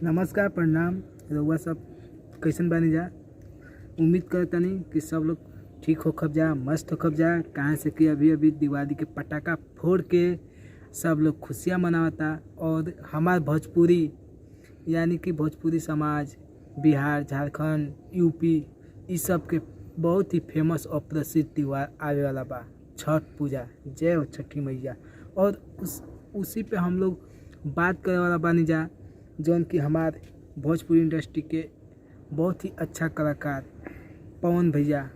नमस्कार, प्रणाम। रउआ सब कैसन बानी जा। उम्मीद करतनी कि सब लोग ठीक होखब जा, मस्त होखब जा। कहाँ से कि अभी अभी दिवाली के पटाखा फोड़ के सब लोग खुशियाँ मनावता। और हमार भोजपुरी यानी कि भोजपुरी समाज बिहार, झारखंड, यूपी इस सब के बहुत ही फेमस और प्रसिद्ध त्यौहार आवे वाला बा छठ पूजा। जय हो छठी मैया। और उसी पे हम लोग बात करे वाला बानी जा, जौन कि हमार भोजपुरी इंडस्ट्री के बहुत ही अच्छा कलाकार पवन भैया,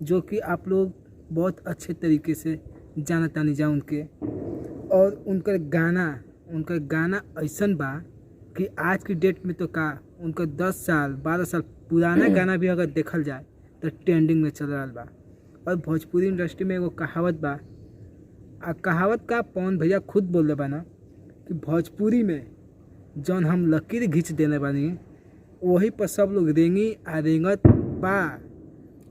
जो कि आप लोग बहुत अच्छे तरीके से जानता नहीं जा उनके। और उनका गाना ऐसन बा कि आज की डेट में तो का उनका 10 साल 12 साल पुराना गाना भी अगर देखल जाए तो ट्रेंडिंग में चल रहा बा। और भोजपुरी इंडस्ट्री में एगो कहावत बा, कहावत का पवन भैया खुद बोल बा ना कि भोजपुरी में जौन हम लकीर घींच देने बानी वही पर सब लोग रेंगी आ रेंगत बा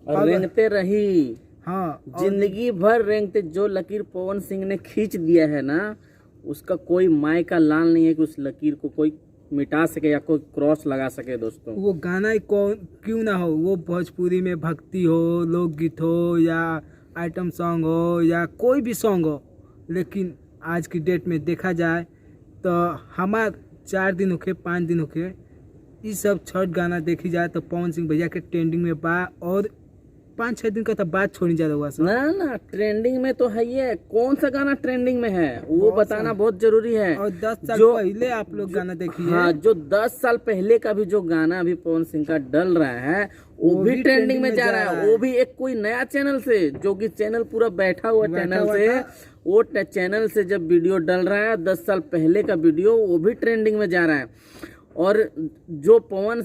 और रेंगते रही। हाँ, जिंदगी भर रेंगते। जो लकीर पवन सिंह ने खींच दिया है ना, उसका कोई माय का लाल नहीं है कि उस लकीर को कोई मिटा सके या कोई क्रॉस लगा सके। दोस्तों, वो गाना ही क्यों ना हो, वो भोजपुरी में भक्ति हो, लोकगीत हो या आइटम सॉन्ग हो या कोई भी सॉन्ग हो, लेकिन आज की डेट में देखा जाए तो हमार 4 दिन होके 5 दिन होके इस सब छठ गाना देखी जाए तो पवन सिंह भैया के ट्रेंडिंग में बा। और 5-6 दिन का तो बात छोड़ी जा रहा है ना ट्रेंडिंग में तो है। ये कौन सा गाना ट्रेंडिंग में है वो बताना बहुत जरूरी है। और 10 साल पहले आप लोग गाना देखिए। हाँ, जो 10 साल पहले का भी जो गाना अभी पवन सिंह का डल रहा है वो भी ट्रेंडिंग में जा रहा है। वो भी एक कोई नया चैनल से, जो कि चैनल पूरा बैठा हुआ चैनल से, वो चैनल से जब वीडियो डल रहा है 10 साल पहले का वीडियो, वो भी ट्रेंडिंग में जा रहा है। और जो पवन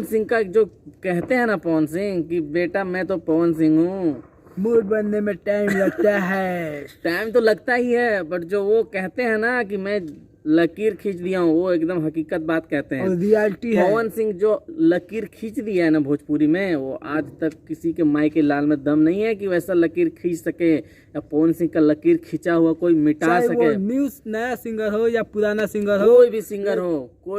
सिंह का जो कहते हैं ना पवन सिंह कि बेटा मैं तो पवन सिंह हूँ, मूड बनने में टाइम लगता है। टाइम तो लगता ही है, बट जो वो कहते हैं ना कि मैं लकीर खींच दिया हूँ, वो एकदम हकीकत बात कहते हैं। और रियलिटी है। पवन सिंह जो लकीर खींच दिया है ना भोजपुरी में, वो आज तक किसी के माई के लाल में दम नहीं है कि वैसा लकीर खींच सके या पवन सिंह का लकीर खींचा हुआ कोई मिटा सके। न्यूज नया सिंगर हो या पुराना सिंगर हो, कोई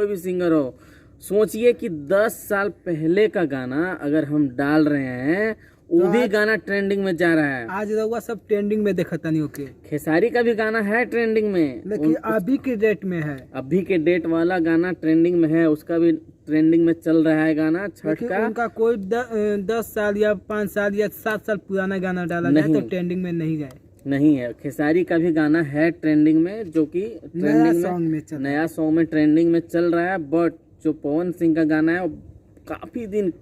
भी सिंगर हो, सोचिए कि 10 साल पहले का गाना अगर हम डाल रहे हैं, वो भी गाना ट्रेंडिंग में जा रहा है। आज रउआ सब ट्रेंडिंग में देखता नहीं होके। खेसारी का भी गाना है ट्रेंडिंग में, लेकिन अभी के डेट में है। अभी के डेट वाला गाना ट्रेंडिंग में है, उसका भी ट्रेंडिंग में चल रहा है गाना छठ का। उनका कोई 10 साल या 5 साल या 7 साल पुराना गाना डाला जाए तो ट्रेंडिंग में नहीं जाए। नहीं है। खेसारी का भी गाना है ट्रेंडिंग में, जो कि नया सॉन्ग में ट्रेंडिंग में चल रहा है। बट जो पवन सिंह का गाना है वो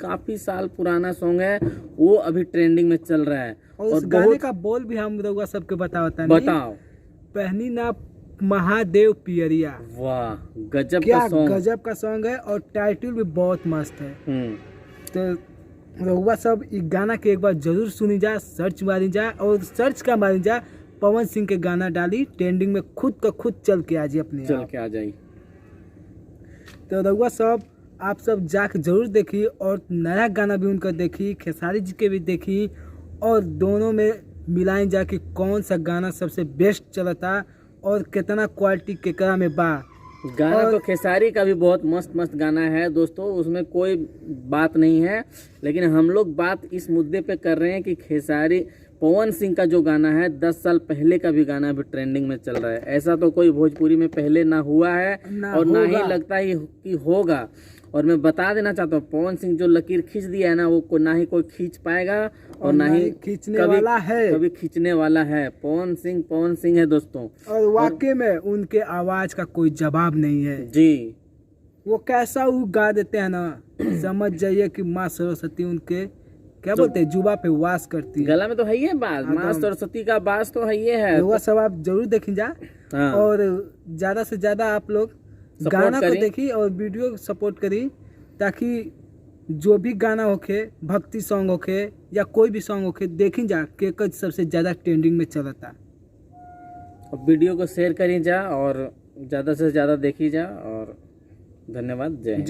काफी साल पुराना सॉन्ग है, वो अभी ट्रेंडिंग में चल रहा है। और उस गाने का बोल भी हम रउआ सबके बताओ। पहनी ना महादेव पियरिया। वाह, गजब का सॉन्ग है। और टाइटल भी बहुत मस्त है। तो रउआ सब इस गाना के एक बार जरूर सुनी जा, सर्च मारी जा। और सर्च का मारी जा, पवन सिंह के गाना डाली ट्रेंडिंग में खुद चल के आ जाए। तो रउआ सब आप सब जाके जरूर देखी और नया गाना भी उनका देखी, खेसारी जी के भी देखी। और दोनों में मिलाएं जाके कौन सा गाना सबसे बेस्ट चलता और कितना क्वालिटी केकरा में बा। गाना तो खेसारी का भी बहुत मस्त गाना है दोस्तों, उसमें कोई बात नहीं है। लेकिन हम लोग बात इस मुद्दे पे कर रहे हैं कि खेसारी पवन सिंह का जो गाना है 10 साल पहले का भी गाना अभी ट्रेंडिंग में चल रहा है। ऐसा तो कोई भोजपुरी में पहले ना हुआ है और ना ही लगता ही कि होगा। और मैं बता देना चाहता हूँ, पवन सिंह जो लकीर खींच दिया है ना, वो ना ही कोई खींच पाएगा और ना ही कभी खींचने वाला है। पवन सिंह है दोस्तों। और वाकई में उनके आवाज का कोई जवाब नहीं है जी। वो कैसा वो गा देते हैं ना, समझ जाइए कि माँ सरस्वती उनके क्या बोलते हैं जुबा पे वास करती है। गला में तो है ही बात, माँ सरस्वती का बास तो है ही है। वो सब आप जरूर देखें जा। और ज्यादा से ज्यादा आप लोग गाना को देखी और वीडियो को सपोर्ट करी, ताकि जो भी गाना होके, भक्ति सॉन्ग होके या कोई भी सॉन्ग होके, देखी जा के सबसे ज्यादा ट्रेंडिंग में चलता। वीडियो को शेयर करी जा और ज्यादा से ज्यादा देखी जा। और धन्यवाद। जय।